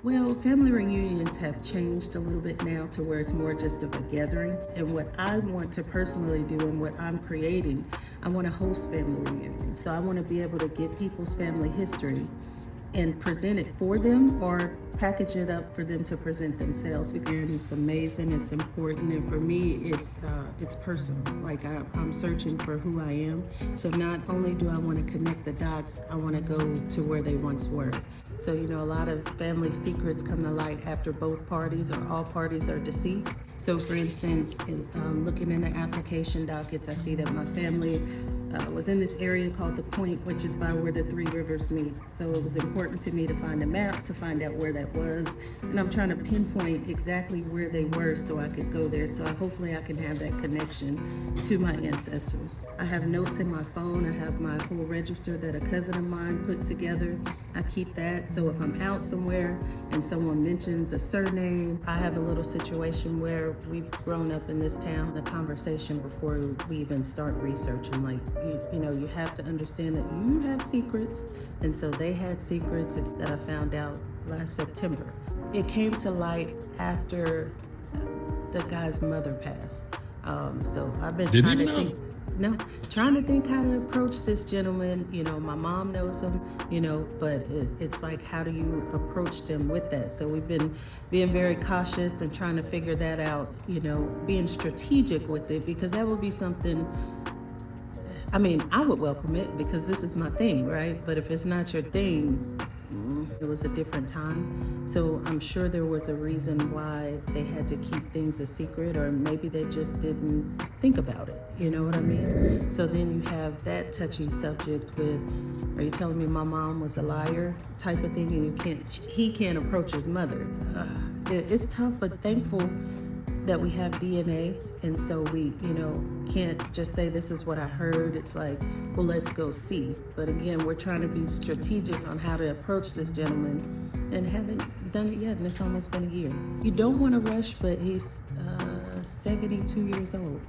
Well, family reunions have changed a little bit now to where it's more just of a gathering. And what I want to personally do and what I'm creating, I want to host family reunions. So I want to be able to get people's family history and present it for them or package it up for them to present themselves, because it's amazing, it's important, and for me it's personal. Like I'm searching for who I am. So not only do I want to connect the dots, I want to go to where they once were. So a lot of family secrets come to light after both parties or all parties are deceased. So for instance, looking in the application dockets, I see that my family was in this area called the Point, which is by where the three rivers meet. So it was important to me to find a map to find out where that was. And I'm trying to pinpoint exactly where they were so I could go there. So hopefully I can have that connection to my ancestors. I have notes in my phone. I have my whole register that a cousin of mine put together. I keep that. So if I'm out somewhere and someone mentions a surname, I have a little situation where we've grown up in this town, the conversation before we even start researching, like, you have to understand that you have secrets, and so they had secrets that I found out last September. It came to light after the guy's mother passed. So I've been trying to think how to approach this gentleman. My mom knows him, but it's like, how do you approach them with that? So we've been being very cautious and trying to figure that out, being strategic with it, because that would be something. I would welcome it because this is my thing, right? But if it's not your thing, it was a different time. So I'm sure there was a reason why they had to keep things a secret, or maybe they just didn't think about it. You know what I mean? So then you have that touchy subject with, are you telling me my mom was a liar type of thing, and he can't approach his mother. It's tough, but thankful that we have DNA, and so we, can't just say this is what I heard. It's like, well, let's go see. But again, we're trying to be strategic on how to approach this gentleman, and haven't done it yet, and it's almost been a year. You don't want to rush, but he's 72 years old.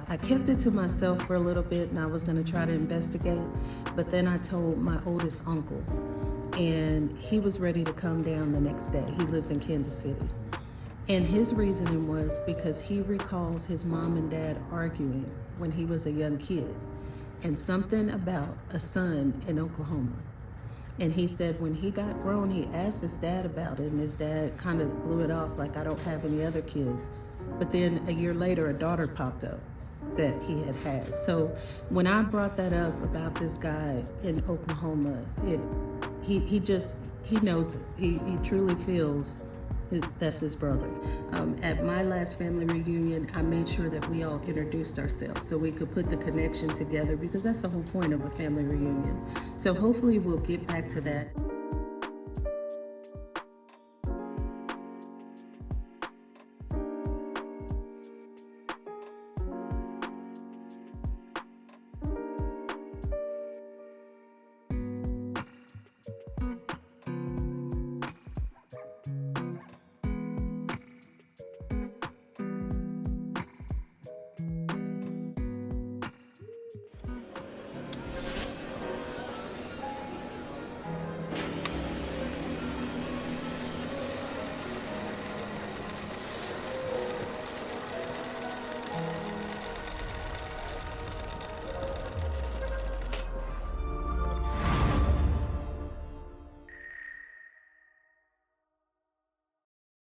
I kept it to myself for a little bit, and I was going to try to investigate, but then I told my oldest uncle, and he was ready to come down the next day. He lives in Kansas City. And his reasoning was because he recalls his mom and dad arguing when he was a young kid, and something about a son in Oklahoma. And he said when he got grown, he asked his dad about it, and his dad kind of blew it off like, I don't have any other kids. But then a year later, a daughter popped up that he had. So when I brought that up about this guy in Oklahoma, he knows it. He truly feels that's his brother. At my last family reunion, I made sure that we all introduced ourselves so we could put the connection together, because that's the whole point of a family reunion. So hopefully we'll get back to that.